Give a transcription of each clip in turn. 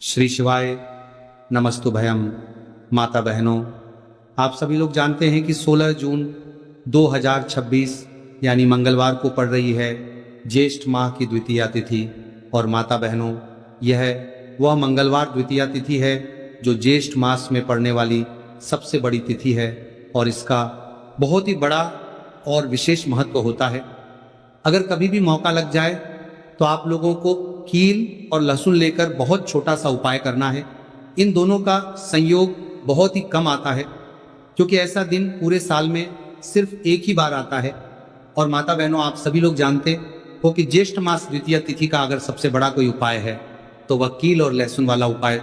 श्री शिवाय नमस्तुभयम। माता बहनों, आप सभी लोग जानते हैं कि 16 जून 2026 यानी मंगलवार को पड़ रही है ज्येष्ठ माह की द्वितीया तिथि। और माता बहनों, यह वह मंगलवार द्वितीया तिथि है जो ज्येष्ठ मास में पड़ने वाली सबसे बड़ी तिथि है और इसका बहुत ही बड़ा और विशेष महत्व होता है। अगर कभी भी मौका लग जाए तो आप लोगों को कील और लहसुन लेकर बहुत छोटा सा उपाय करना है। इन दोनों का संयोग बहुत ही कम आता है क्योंकि ऐसा दिन पूरे साल में सिर्फ एक ही बार आता है। और माता बहनों, आप सभी लोग जानते हो कि ज्येष्ठ मास द्वितीया तिथि का अगर सबसे बड़ा कोई उपाय है तो वह कील और लहसुन वाला उपाय।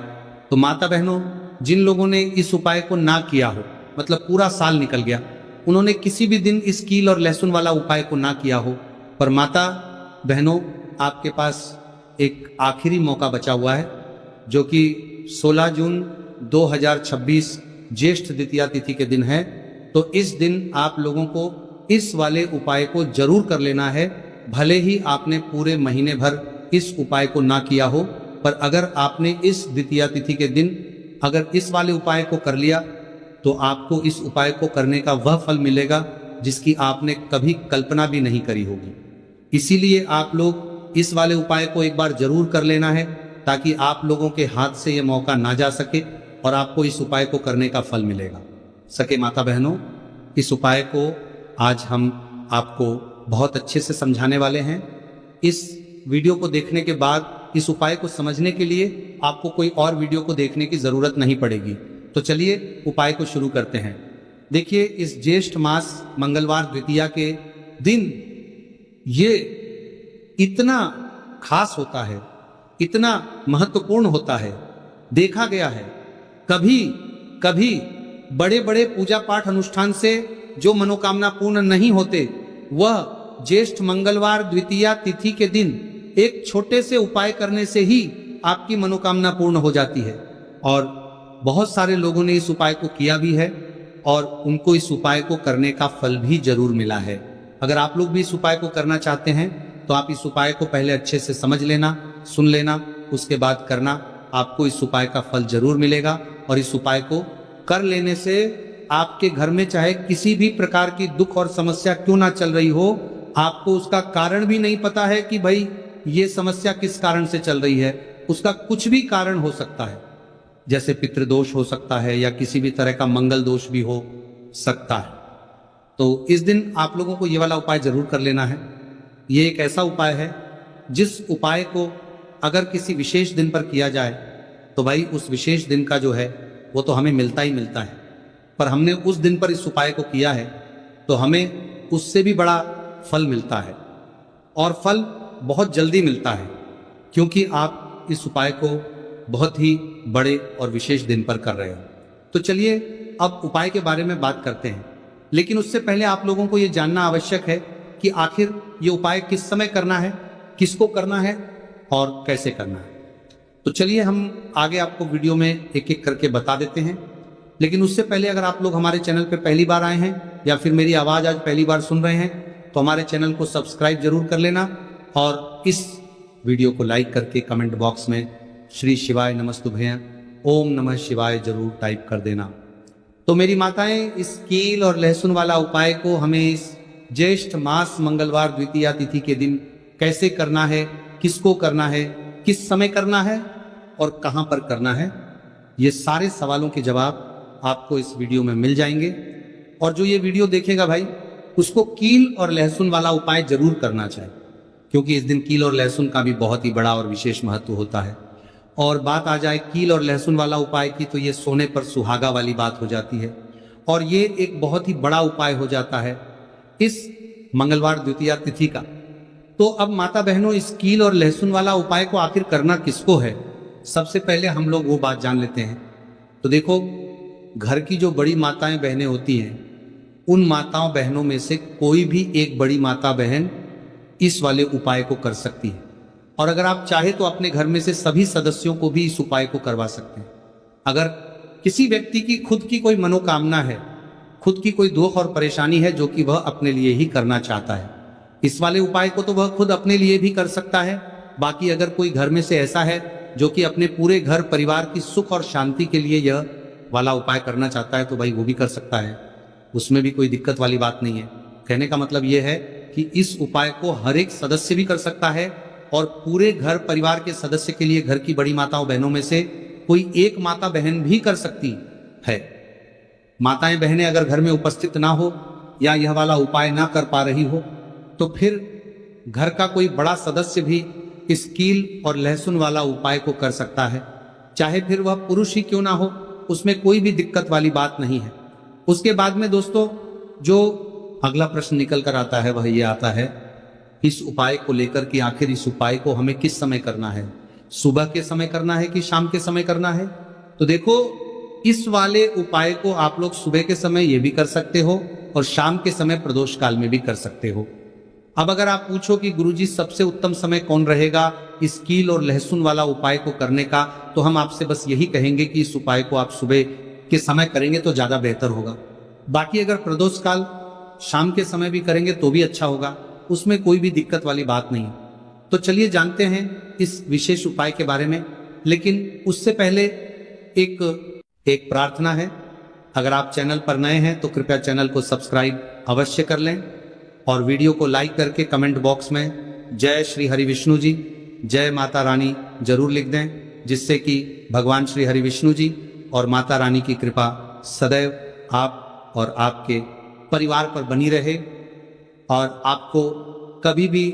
तो माता बहनों, जिन लोगों ने इस उपाय को ना किया हो, मतलब पूरा साल निकल गया, उन्होंने किसी भी दिन इस कील और लहसुन वाला उपाय को ना किया हो, पर माता बहनों, आपके पास एक आखिरी मौका बचा हुआ है जो कि 16 जून 2026 ज्येष्ठ द्वितीया तिथि के दिन है। तो इस दिन आप लोगों को इस वाले उपाय को जरूर कर लेना है। भले ही आपने पूरे महीने भर इस उपाय को ना किया हो, पर अगर आपने इस द्वितीया तिथि के दिन अगर इस वाले उपाय को कर लिया तो आपको इस उपाय को करने का वह फल मिलेगा जिसकी आपने कभी कल्पना भी नहीं करी होगी। इसीलिए आप लोग इस वाले उपाय को एक बार जरूर कर लेना है ताकि आप लोगों के हाथ से यह मौका ना जा सके और आपको इस उपाय को करने का फल मिलेगा। सके माता बहनों, इस उपाय को आज हम आपको बहुत अच्छे से समझाने वाले हैं। इस वीडियो को देखने के बाद इस उपाय को समझने के लिए आपको कोई और वीडियो को देखने की जरूरत नहीं पड़ेगी। तो चलिए उपाय को शुरू करते हैं। देखिए, इस ज्येष्ठ मास मंगलवार द्वितीया के दिन ये इतना खास होता है, इतना महत्वपूर्ण होता है। देखा गया है कभी कभी बड़े बड़े पूजा पाठ अनुष्ठान से जो मनोकामना पूर्ण नहीं होते, वह ज्येष्ठ मंगलवार द्वितीया तिथि के दिन एक छोटे से उपाय करने से ही आपकी मनोकामना पूर्ण हो जाती है। और बहुत सारे लोगों ने इस उपाय को किया भी है और उनको इस उपाय को करने का फल भी जरूर मिला है। अगर आप लोग भी इस उपाय को करना चाहते हैं तो आप इस उपाय को पहले अच्छे से समझ लेना, सुन लेना, उसके बाद करना। आपको इस उपाय का फल जरूर मिलेगा और इस उपाय को कर लेने से आपके घर में चाहे किसी भी प्रकार की दुख और समस्या क्यों ना चल रही हो, आपको उसका कारण भी नहीं पता है कि भाई ये समस्या किस कारण से चल रही है, उसका कुछ भी कारण हो सकता है। जैसे पितृदोष हो सकता है या किसी भी तरह का मंगल दोष भी हो सकता है। तो इस दिन आप लोगों को ये वाला उपाय जरूर कर लेना है। ये एक ऐसा उपाय है जिस उपाय को अगर किसी विशेष दिन पर किया जाए तो भाई उस विशेष दिन का जो है वो तो हमें मिलता ही मिलता है। पर हमने उस दिन पर इस उपाय को किया है तो हमें उससे भी बड़ा फल मिलता है और फल बहुत जल्दी मिलता है क्योंकि आप इस उपाय को बहुत ही बड़े और विशेष दिन पर कर रहे हो। तो चलिए अब उपाय के बारे में बात करते हैं, लेकिन उससे पहले आप लोगों को यह जानना आवश्यक है कि आखिर ये उपाय किस समय करना है, किसको करना है और कैसे करना है। तो चलिए हम आगे आपको वीडियो में एक एक करके बता देते हैं। लेकिन उससे पहले अगर आप लोग हमारे चैनल पर पहली बार आए हैं या फिर मेरी आवाज़ आज पहली बार सुन रहे हैं तो हमारे चैनल को सब्सक्राइब जरूर कर लेना और इस वीडियो को लाइक करके कमेंट बॉक्स में श्री शिवाय नमस्तुभयं ओम नमः शिवाय जरूर टाइप कर देना। तो मेरी माताएं, इस कील और लहसुन वाला उपाय को हमें इस ज्येष्ठ मास मंगलवार द्वितीया तिथि के दिन कैसे करना है, किसको करना है, किस समय करना है और कहां पर करना है, ये सारे सवालों के जवाब आपको इस वीडियो में मिल जाएंगे। और जो ये वीडियो देखेगा भाई, उसको कील और लहसुन वाला उपाय जरूर करना चाहिए क्योंकि इस दिन कील और लहसुन का भी बहुत ही बड़ा और विशेष महत्व होता है। और बात आ जाए कील और लहसुन वाला उपाय की तो ये सोने पर सुहागा वाली बात हो जाती है और ये एक बहुत ही बड़ा उपाय हो जाता है इस मंगलवार द्वितीया तिथि का। तो अब माता बहनों, इस कील और लहसुन वाला उपाय को आखिर करना किसको है, सबसे पहले हम लोग वो बात जान लेते हैं। तो देखो, घर की जो बड़ी माताएं बहनें होती हैं, उन माताओं बहनों में से कोई भी एक बड़ी माता बहन इस वाले उपाय को कर सकती है। और अगर आप चाहे तो अपने घर में से सभी सदस्यों को भी इस उपाय को करवा सकते हैं। अगर किसी व्यक्ति की खुद की कोई मनोकामना है, खुद की कोई दुख और परेशानी है जो कि वह अपने लिए ही करना चाहता है, इस वाले उपाय को तो वह खुद अपने लिए भी कर सकता है। बाकी अगर कोई घर में से ऐसा है जो कि अपने पूरे घर परिवार की सुख और शांति के लिए यह वाला उपाय करना चाहता है तो भाई वो भी कर सकता है, उसमें भी कोई दिक्कत वाली बात नहीं है। कहने का मतलब यह है कि इस उपाय को हर एक सदस्य भी कर सकता है और पूरे घर परिवार के सदस्य के लिए घर की बड़ी माताओं बहनों में से कोई एक माता बहन भी कर सकती है। माताएं बहनें अगर घर में उपस्थित ना हो या यह वाला उपाय ना कर पा रही हो तो फिर घर का कोई बड़ा सदस्य भी इस कील और लहसुन वाला उपाय को कर सकता है, चाहे फिर वह पुरुष ही क्यों ना हो, उसमें कोई भी दिक्कत वाली बात नहीं है। उसके बाद में दोस्तों जो अगला प्रश्न निकल कर आता है वह ये आता है इस उपाय को लेकर कि आखिर इस उपाय को हमें किस समय करना है, सुबह के समय करना है कि शाम के समय करना है। तो देखो इस वाले उपाय को आप लोग सुबह के समय ये भी कर सकते हो और शाम के समय प्रदोष काल में भी कर सकते हो। अब अगर आप पूछो कि गुरुजी सबसे उत्तम समय कौन रहेगा इस कील और लहसुन वाला उपाय को करने का, तो हम आपसे बस यही कहेंगे कि इस उपाय को आप सुबह के समय करेंगे तो ज्यादा बेहतर होगा। बाकी अगर प्रदोष काल शाम के समय भी करेंगे तो भी अच्छा होगा, उसमें कोई भी दिक्कत वाली बात नहीं। तो चलिए जानते हैं इस विशेष उपाय के बारे में, लेकिन उससे पहले एक प्रार्थना है। अगर आप चैनल पर नए हैं तो कृपया चैनल को सब्सक्राइब अवश्य कर लें और वीडियो को लाइक करके कमेंट बॉक्स में जय श्री हरि विष्णु जी, जय माता रानी जरूर लिख दें, जिससे कि भगवान श्री हरि विष्णु जी और माता रानी की कृपा सदैव आप और आपके परिवार पर बनी रहे और आपको कभी भी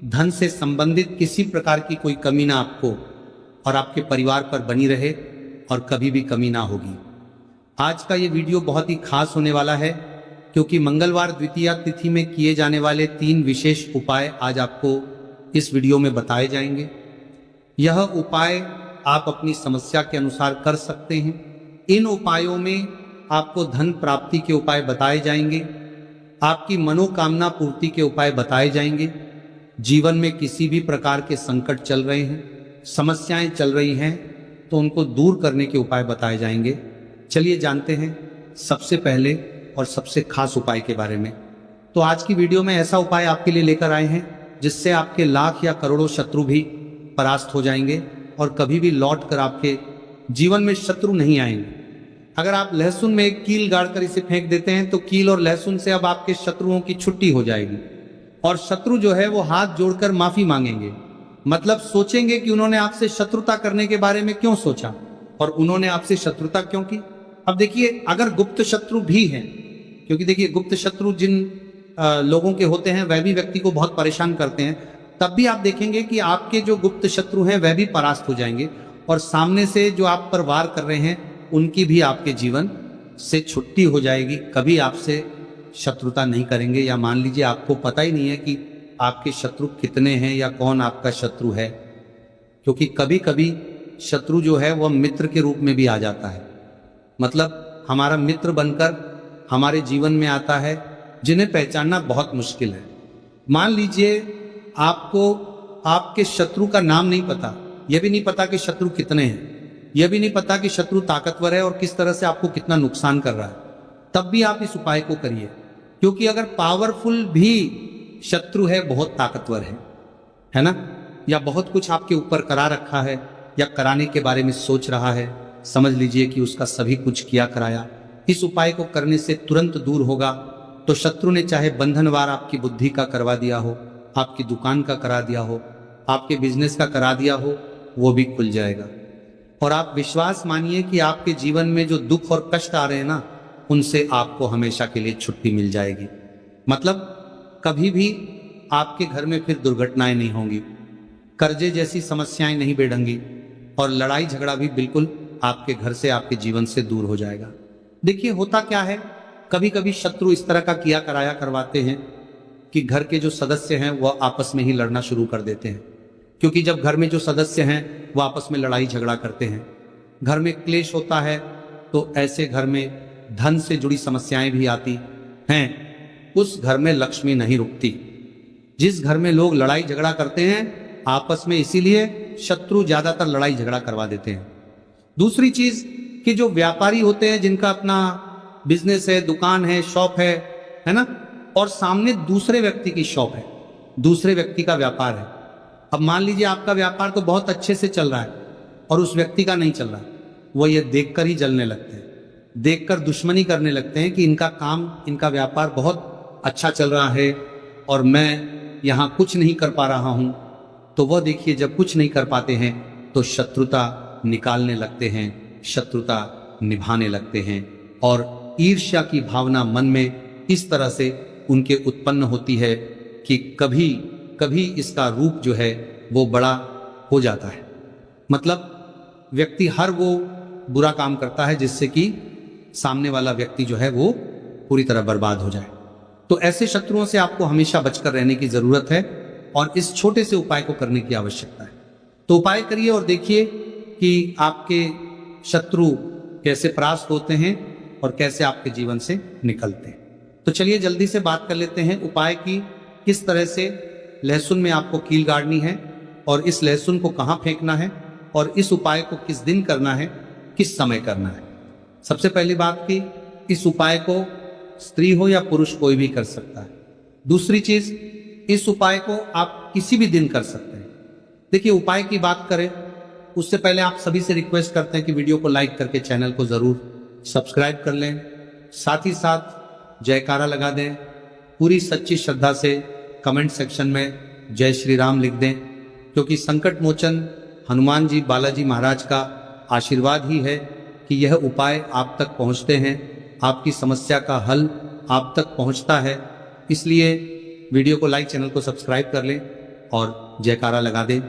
धन से संबंधित किसी प्रकार की कोई कमी ना आपको और आपके परिवार पर बनी रहे और कभी भी कमी ना होगी। आज का ये वीडियो बहुत ही खास होने वाला है क्योंकि मंगलवार द्वितीया तिथि में किए जाने वाले 3 विशेष उपाय आज आपको इस वीडियो में बताए जाएंगे। यह उपाय आप अपनी समस्या के अनुसार कर सकते हैं। इन उपायों में आपको धन प्राप्ति के उपाय बताए जाएंगे, आपकी मनोकामना पूर्ति के उपाय बताए जाएंगे। जीवन में किसी भी प्रकार के संकट चल रहे हैं, समस्याएं चल रही हैं तो उनको दूर करने के उपाय बताए जाएंगे। चलिए जानते हैं सबसे पहले और सबसे खास उपाय के बारे में। तो आज की वीडियो में ऐसा उपाय आपके लिए लेकर आए हैं जिससे आपके लाख या करोड़ों शत्रु भी परास्त हो जाएंगे और कभी भी लौट कर आपके जीवन में शत्रु नहीं आएंगे। अगर आप लहसुन में एक कील गाड़कर इसे फेंक देते हैं तो कील और लहसुन से अब आपके शत्रुओं की छुट्टी हो जाएगी और शत्रु जो है वो हाथ जोड़कर माफी मांगेंगे। मतलब सोचेंगे कि उन्होंने आपसे शत्रुता करने के बारे में क्यों सोचा और उन्होंने आपसे शत्रुता क्यों की। अब देखिए अगर गुप्त शत्रु भी हैं, क्योंकि देखिए गुप्त शत्रु जिन लोगों के होते हैं वह भी व्यक्ति को बहुत परेशान करते हैं, तब भी आप देखेंगे कि आपके जो गुप्त शत्रु हैं वह भी परास्त हो जाएंगे और सामने से जो आप पर वार कर रहे हैं उनकी भी आपके जीवन से छुट्टी हो जाएगी। कभी आपसे शत्रुता नहीं करेंगे या मान लीजिए आपको पता ही नहीं है कि आपके शत्रु कितने हैं या कौन आपका शत्रु है, क्योंकि कभी कभी शत्रु जो है वह मित्र के रूप में भी आ जाता है। मतलब हमारा मित्र बनकर हमारे जीवन में आता है जिन्हें पहचानना बहुत मुश्किल है। मान लीजिए आपको आपके शत्रु का नाम नहीं पता, यह भी नहीं पता कि शत्रु कितने हैं, यह भी नहीं पता कि शत्रु ताकतवर है और किस तरह से आपको कितना नुकसान कर रहा है, तब भी आप इस उपाय को करिए। क्योंकि अगर पावरफुल भी शत्रु है, बहुत ताकतवर है ना, या बहुत कुछ आपके ऊपर करा रखा है या कराने के बारे में सोच रहा है, समझ लीजिए कि उसका सभी कुछ किया कराया इस उपाय को करने से तुरंत दूर होगा। तो शत्रु ने चाहे बंधनवार आपकी बुद्धि का करवा दिया हो, आपकी दुकान का करा दिया हो, आपके बिजनेस का करा दिया हो, वो भी खुल जाएगा। और आप विश्वास मानिए कि आपके जीवन में जो दुख और कष्ट आ रहे हैं ना, उनसे आपको हमेशा के लिए छुट्टी मिल जाएगी। मतलब कभी भी आपके घर में फिर दुर्घटनाएं नहीं होंगी, कर्जे जैसी समस्याएं नहीं बढ़ेंगी और लड़ाई झगड़ा भी बिल्कुल आपके घर से, आपके जीवन से दूर हो जाएगा। देखिए होता क्या है, कभी कभी शत्रु इस तरह का किया कराया करवाते हैं कि घर के जो सदस्य हैं वह आपस में ही लड़ना शुरू कर देते हैं। क्योंकि जब घर में जो सदस्य हैं वह आपस में लड़ाई झगड़ा करते हैं, घर में क्लेश होता है, तो ऐसे घर में धन से जुड़ी समस्याएं भी आती हैं। उस घर में लक्ष्मी नहीं रुकती। जिस घर में लोग लड़ाई झगड़ा करते हैं आपस में, इसीलिए शत्रु ज्यादातर लड़ाई झगड़ा करवा देते हैं। दूसरी चीज कि जो व्यापारी होते हैं, जिनका अपना बिजनेस है, दुकान है, शॉप है ना, और सामने दूसरे व्यक्ति की शॉप है, दूसरे व्यक्ति का व्यापार है। अब मान लीजिए आपका व्यापार तो बहुत अच्छे से चल रहा है, और उस व्यक्ति का नहीं चल रहा, वो ये देखकर ही जलने लगते हैं, देखकर दुश्मनी करने लगते हैं कि इनका काम, इनका व्यापार बहुत अच्छा चल रहा है और मैं यहाँ कुछ नहीं कर पा रहा हूँ। तो वह देखिए जब कुछ नहीं कर पाते हैं तो शत्रुता निकालने लगते हैं, शत्रुता निभाने लगते हैं और ईर्ष्या की भावना मन में इस तरह से उनके उत्पन्न होती है कि कभी कभी इसका रूप जो है वो बड़ा हो जाता है। मतलब व्यक्ति हर वो बुरा काम करता है जिससे कि सामने वाला व्यक्ति जो है वो पूरी तरह बर्बाद हो जाए। तो ऐसे शत्रुओं से आपको हमेशा बचकर रहने की जरूरत है और इस छोटे से उपाय को करने की आवश्यकता है। तो उपाय करिए और देखिए कि आपके शत्रु कैसे परास्त होते हैं और कैसे आपके जीवन से निकलते हैं। तो चलिए जल्दी से बात कर लेते हैं उपाय की, किस तरह से लहसुन में आपको कील गाड़नी है और इस लहसुन को कहाँ फेंकना है और इस उपाय को किस दिन करना है, किस समय करना है। सबसे पहली बात कि इस उपाय को स्त्री हो या पुरुष कोई भी कर सकता है। दूसरी चीज, इस उपाय को आप किसी भी दिन कर सकते हैं। देखिए उपाय की बात करें उससे पहले आप सभी से रिक्वेस्ट करते हैं कि वीडियो को लाइक करके चैनल को जरूर सब्सक्राइब कर लें, साथ ही साथ जयकारा लगा दें, पूरी सच्ची श्रद्धा से कमेंट सेक्शन में जय श्री राम लिख दें, क्योंकि संकट मोचन हनुमान जी बालाजी महाराज का आशीर्वाद ही है कि यह उपाय आप तक पहुंचते हैं, आपकी समस्या का हल आप तक पहुंचता है। इसलिए वीडियो को लाइक, चैनल को सब्सक्राइब कर लें और जयकारा लगा दें।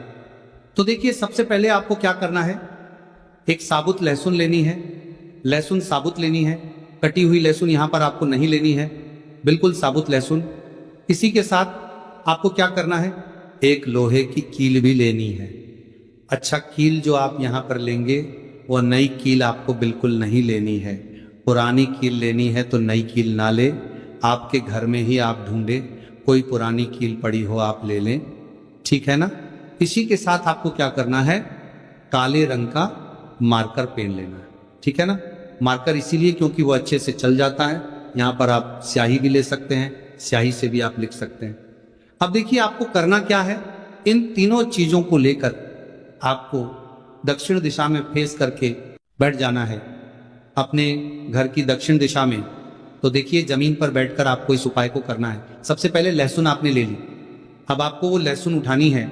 तो देखिए सबसे पहले आपको क्या करना है, एक साबुत लहसुन लेनी है, लहसुन साबुत लेनी है, कटी हुई लहसुन यहाँ पर आपको नहीं लेनी है, बिल्कुल साबुत लहसुन। इसी के साथ आपको क्या करना है, एक लोहे की कील भी लेनी है। अच्छा कील जो आप यहाँ पर लेंगे वो नई कील आपको बिल्कुल नहीं लेनी है, पुरानी कील लेनी है। तो नई कील ना ले, आपके घर में ही आप ढूंढे कोई पुरानी कील पड़ी हो आप ले लें, ठीक है ना। इसी के साथ आपको क्या करना है, काले रंग का मार्कर पेन लेना है, ठीक है ना। मार्कर इसीलिए क्योंकि वो अच्छे से चल जाता है। यहाँ पर आप स्याही भी ले सकते हैं, स्याही से भी आप लिख सकते हैं। अब देखिए आपको करना क्या है, इन तीनों चीजों को लेकर आपको दक्षिण दिशा में फेस करके बैठ जाना है, अपने घर की दक्षिण दिशा में। तो देखिए जमीन पर बैठकर आपको इस उपाय को करना है। सबसे पहले लहसुन आपने ले ली, अब आपको वो लहसुन उठानी है।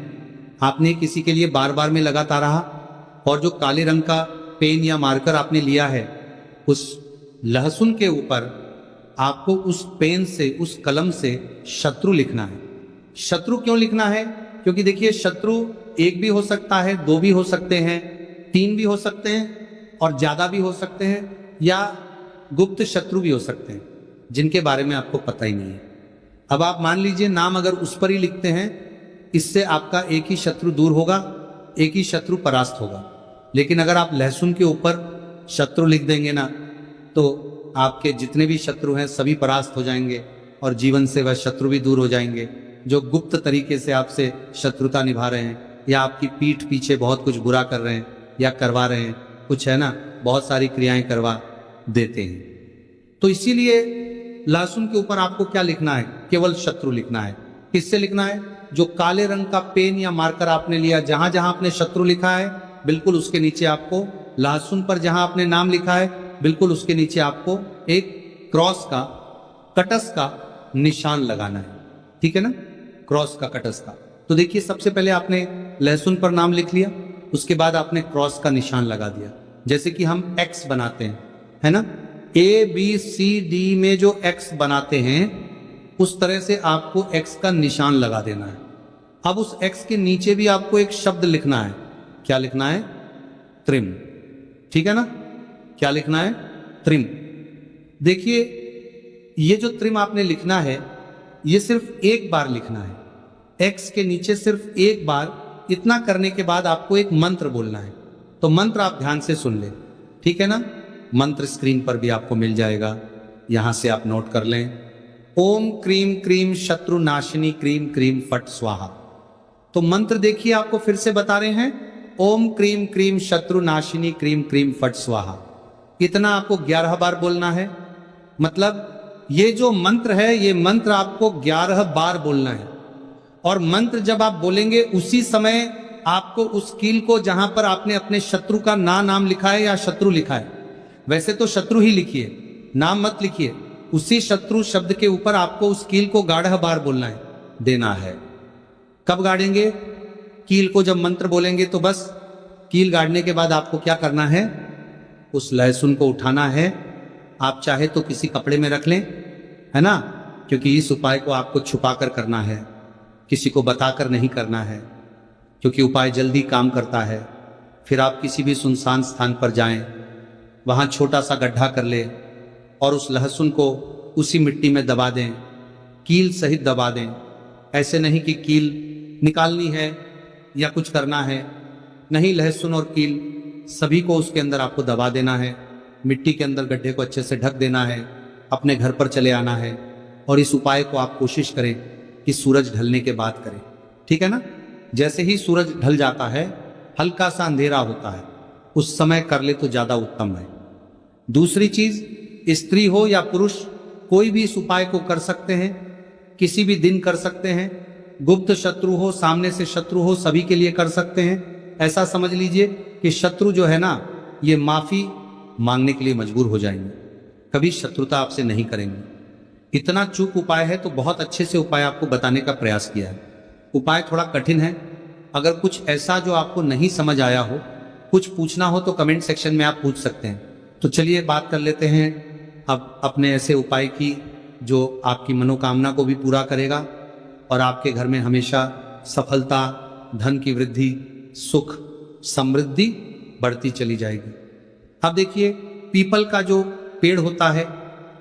आपने किसी के लिए बार बार में लगाता रहा और जो काले रंग का पेन या मार्कर आपने लिया है, उस लहसुन के ऊपर आपको उस पेन से, उस कलम से शत्रु लिखना है। शत्रु क्यों लिखना है, क्योंकि देखिए शत्रु एक भी हो सकता है, दो भी हो सकते हैं, तीन भी हो सकते हैं और ज्यादा भी हो सकते हैं, या गुप्त शत्रु भी हो सकते हैं जिनके बारे में आपको पता ही नहीं है। अब आप मान लीजिए नाम अगर उस पर ही लिखते हैं, इससे आपका एक ही शत्रु दूर होगा, एक ही शत्रु परास्त होगा। लेकिन अगर आप लहसुन के ऊपर शत्रु लिख देंगे ना, तो आपके जितने भी शत्रु हैं सभी परास्त हो जाएंगे और जीवन से वह शत्रु भी दूर हो जाएंगे जो गुप्त तरीके से आपसे शत्रुता निभा रहे हैं या आपकी पीठ पीछे बहुत कुछ बुरा कर रहे हैं या करवा रहे हैं, कुछ है ना, बहुत सारी क्रियाएं करवा देते हैं। तो इसीलिए लहसुन के ऊपर आपको क्या लिखना है, केवल शत्रु लिखना है। किससे लिखना है, जो काले रंग का पेन या मार्कर आपने लिया, जहां जहां आपने शत्रु लिखा है बिल्कुल उसके नीचे आपको, लहसुन पर जहां आपने नाम लिखा है बिल्कुल उसके नीचे आपको एक क्रॉस का, कटस का निशान लगाना है, ठीक है ना, क्रॉस का, कटस का। तो देखिए सबसे पहले आपने लहसुन पर नाम लिख लिया, उसके बाद आपने क्रॉस का निशान लगा दिया, जैसे कि हम एक्स बनाते हैं, है ना, ए बी सी डी में जो एक्स बनाते हैं उस तरह से आपको एक्स का निशान लगा देना है। अब उस एक्स के नीचे भी आपको एक शब्द लिखना है। क्या लिखना है, त्रिम, ठीक है ना। क्या लिखना है, त्रिम। देखिए ये जो त्रिम आपने लिखना है ये सिर्फ एक बार लिखना है, एक्स के नीचे सिर्फ एक बार। इतना करने के बाद आपको एक मंत्र बोलना है। तो मंत्र आप ध्यान से सुन लें, ठीक है ना। मंत्र स्क्रीन पर भी आपको मिल जाएगा, यहां से आप नोट कर लें। ओम क्रीम क्रीम शत्रु नाशिनी क्रीम क्रीम फट स्वाहा। तो मंत्र देखिए आपको फिर से बता रहे हैं, ओम क्रीम क्रीम शत्रु नाशिनी क्रीम क्रीम फट स्वाहा। इतना आपको 11 बार बोलना है। मतलब ये जो मंत्र है, ये मंत्र आपको 11 बार बोलना है। और मंत्र जब आप बोलेंगे उसी समय आपको उस कील को, जहां पर आपने अपने शत्रु का नाम लिखा है या शत्रु लिखा है, वैसे तो शत्रु ही लिखिए, नाम मत लिखिए, उसी शत्रु शब्द के ऊपर आपको उस कील को 11 बार बोलना है, देना है। कब गाड़ेंगे? कील को जब मंत्र बोलेंगे तो बस कील गाड़ने के बाद आपको क्या करना है, उस लहसुन को उठाना है। आप चाहे तो किसी कपड़े में रख लें, है ना, क्योंकि इस उपाय को आपको छुपा कर करना है, किसी को बताकर नहीं करना है, क्योंकि उपाय जल्दी काम करता है। फिर आप किसी भी सुनसान स्थान पर जाएं, वहां छोटा सा गड्ढा कर ले और उस लहसुन को उसी मिट्टी में दबा दें, कील सहित दबा दें। ऐसे नहीं कि कील निकालनी है या कुछ करना है, नहीं, लहसुन और कील सभी को उसके अंदर आपको दबा देना है, मिट्टी के अंदर गड्ढे को अच्छे से ढक देना है, अपने घर पर चले आना है। और इस उपाय को आप कोशिश करें कि सूरज ढलने के बाद करें, ठीक है ना। जैसे ही सूरज ढल जाता है, हल्का सा अंधेरा होता है, उस समय कर ले तो ज्यादा उत्तम है। दूसरी चीज, स्त्री हो या पुरुष, कोई भी इस उपाय को कर सकते हैं, किसी भी दिन कर सकते हैं। गुप्त शत्रु हो, सामने से शत्रु हो, सभी के लिए कर सकते हैं। ऐसा समझ लीजिए कि शत्रु जो है ना, ये माफी मांगने के लिए मजबूर हो जाएंगे, कभी शत्रुता आपसे नहीं करेंगे। इतना चूक उपाय है तो बहुत अच्छे से उपाय आपको बताने का प्रयास किया है। उपाय थोड़ा कठिन है, अगर कुछ ऐसा जो आपको नहीं समझ आया हो, कुछ पूछना हो तो कमेंट सेक्शन में आप पूछ सकते हैं। तो चलिए बात कर लेते हैं अब अपने ऐसे उपाय की जो आपकी मनोकामना को भी पूरा करेगा और आपके घर में हमेशा सफलता, धन की वृद्धि, सुख, समृद्धि बढ़ती चली जाएगी। अब देखिए, पीपल का जो पेड़ होता है,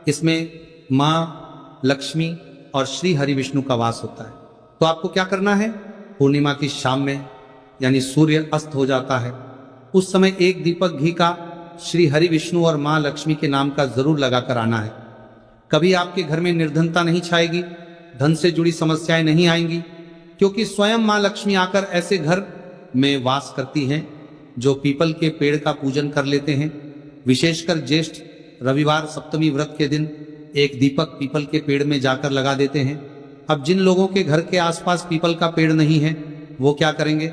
इसमें माँ लक्ष्मी और श्री हरि विष्णु का वास होता है। तो आपको क्या करना है, पूर्णिमा की शाम में, यानी सूर्य अस्त हो जाता है, उस समय एक दीपक घी का श्री हरि विष्णु और माँ लक्ष्मी के नाम का जरूर लगाकर आना है। कभी आपके घर में निर्धनता नहीं छाएगी, धन से जुड़ी समस्याएं नहीं आएंगी, क्योंकि स्वयं माँ लक्ष्मी आकर ऐसे घर में वास करती हैं जो पीपल के पेड़ का पूजन कर लेते हैं। विशेषकर ज्येष्ठ रविवार सप्तमी व्रत के दिन एक दीपक पीपल के पेड़ में जाकर लगा देते हैं। अब जिन लोगों के घर के आसपास पीपल का पेड़ नहीं है, वो क्या करेंगे,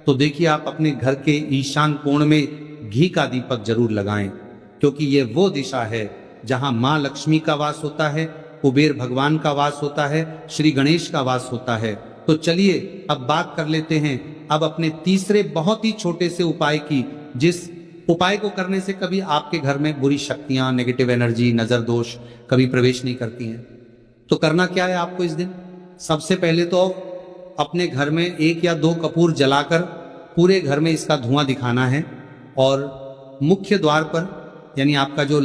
तो देखिए, आप अपने घर के ईशान कोण में घी का दीपक जरूर लगाएं, क्योंकि ये वो दिशा है जहां माँ लक्ष्मी का वास होता है, कुबेर भगवान का वास होता है, श्री गणेश का वास होता है। तो चलिए अब बात कर लेते हैं अब अपने तीसरे बहुत ही छोटे से उपाय की, जिस उपाय को करने से कभी आपके घर में बुरी शक्तियां, नेगेटिव एनर्जी, नजर दोष कभी प्रवेश नहीं करती हैं। तो करना क्या है आपको इस दिन, सबसे पहले तो अपने घर में 1 या 2 कपूर जलाकर पूरे घर में इसका धुआं दिखाना है और मुख्य द्वार पर, यानी आपका जो